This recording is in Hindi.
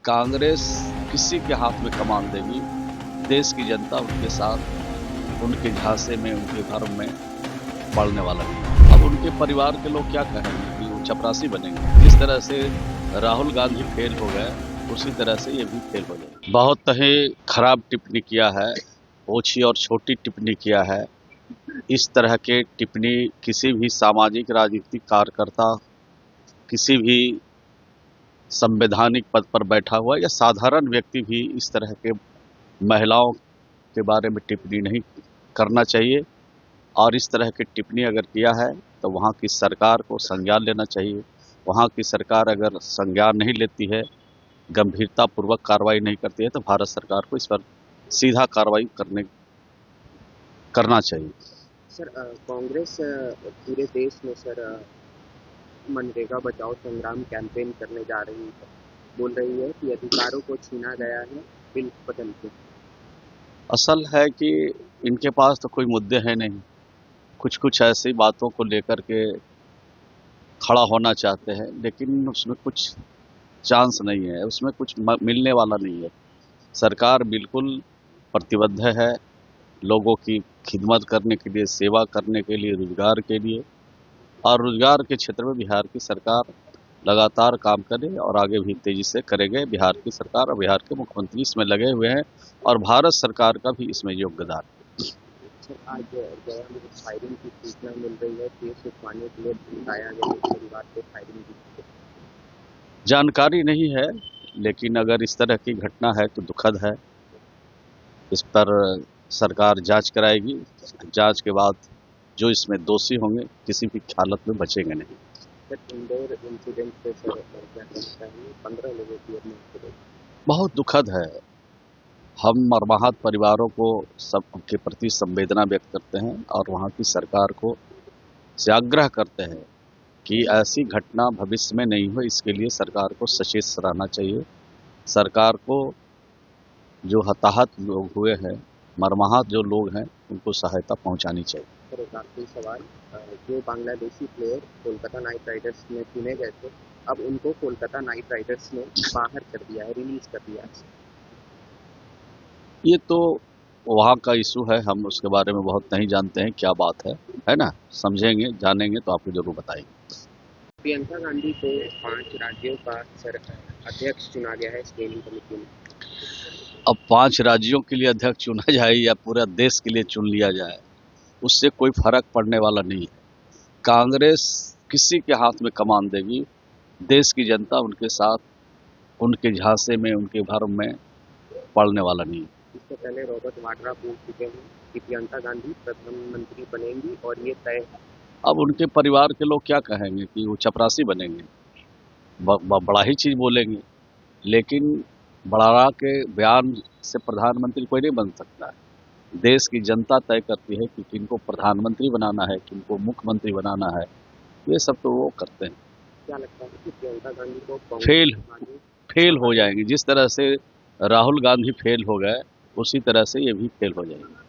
कांग्रेस किसी के हाथ में कमान देगी, देश की जनता उनके साथ, उनके झांसे में, उनके धर्म में पड़ने वाला नहीं। अब उनके परिवार के लोग क्या कहेंगे कि वो चपरासी बनेंगे। जिस तरह से राहुल गांधी फेल हो गए, उसी तरह से ये भी फेल हो जाएंगे। बहुत ही खराब टिप्पणी किया है, ओछी और छोटी टिप्पणी किया है। इस तरह के टिप्पणी किसी भी सामाजिक राजनीतिक कार्यकर्ता, किसी भी संवैधानिक पद पर बैठा हुआ या साधारण व्यक्ति भी इस तरह के महिलाओं के बारे में टिप्पणी नहीं करना चाहिए। और इस तरह की टिप्पणी अगर किया है तो वहाँ की सरकार को संज्ञान लेना चाहिए। वहाँ की सरकार अगर संज्ञान नहीं लेती है, गंभीरतापूर्वक कार्रवाई नहीं करती है, तो भारत सरकार को इस पर सीधा कार्रवाई करना चाहिए। सर, कांग्रेस पूरे देश में सर मनरेगा बचाओ संग्राम कैंपेन करने जा रही है। बोल रही है कि अधिकारों को छीना गया है बिल बदल के। असल है कि इनके पास तो कोई मुद्दे हैं नहीं, कुछ कुछ ऐसी बातों को लेकर के खड़ा होना चाहते हैं, लेकिन उसमें कुछ चांस नहीं है, उसमें कुछ मिलने वाला नहीं है। सरकार बिल्कुल प्रतिबद्ध है लोगों की खिदमत करने के लिए, सेवा करने के लिए, रोजगार के लिए। और रोजगार के क्षेत्र में बिहार की सरकार लगातार काम करे और आगे भी तेजी से करेंगे। बिहार की सरकार और बिहार के मुख्यमंत्री इसमें लगे हुए हैं और भारत सरकार का भी इसमें योगदान है। सर, आज गया में फायरिंग की सूचना मिल रही है, केस उठवाने के लिए बुलाया गया परिवार को फायरिंग की। जानकारी नहीं है, लेकिन अगर इस तरह की घटना है तो दुखद है। इस पर सरकार जांच कराएगी। जांच के बाद जो इसमें दोषी होंगे किसी भी हालत में बचेंगे नहीं। सर, इंदौर इंसिडेंट पे सर क्या कहना चाहिए? 15 लोगों की अपने बहुत दुखद है। हम मरमाहत परिवारों को सबके प्रति संवेदना व्यक्त करते हैं और वहाँ की सरकार को से आग्रह करते हैं कि ऐसी घटना भविष्य में नहीं हो, इसके लिए सरकार को सचेत रहना चाहिए। सरकार को जो हताहत लोग हुए हैं, मरमाहत जो लोग हैं, उनको सहायता पहुंचानी चाहिए। सर, एक आखिरी सवाल। जो Bangladeshi player Kolkata night Riders में चुने गए थे, अब उनको कोलकाता नाइट राइडर्स ने बाहर कर दिया है, रिलीज कर दिया है। ये तो वहाँ का इशू है, हम उसके बारे में बहुत नहीं जानते हैं क्या बात है ना। समझेंगे, जानेंगे तो आपको जरूर बताएंगे। प्रियंका गांधी को 5 राज्यों का सर अध्यक्ष चुना गया है स्क्रीनिंग कमेटी में। अब 5 राज्यों के लिए अध्यक्ष चुना जाए या पूरा देश के लिए चुन लिया जाए, उससे कोई फर्क पड़ने वाला नहीं है। कांग्रेस किसी के हाथ में कमान देगी, देश की जनता उनके साथ, उनके झांसे में, उनके भरम में पड़ने वाला नहीं है। इससे पहले रॉबर्ट वाड्रा बोल चुके हैं कि प्रियंका गांधी प्रधानमंत्री बनेंगी और ये तय है। अब उनके परिवार के लोग क्या कहेंगे कि वो चपरासी बनेंगे, बड़ा ही चीज बोलेंगे। लेकिन बड़ा के बयान से प्रधानमंत्री कोई नहीं बन सकता है। देश की जनता तय करती है कि किनको प्रधानमंत्री बनाना है, किनको मुख्यमंत्री बनाना है। ये सब तो वो करते हैं। क्या लगता है कि प्रियंका गांधी को फेल हो जाएंगे। जिस तरह से राहुल गांधी फेल हो गए, उसी तरह से ये भी फेल हो जाएंगे।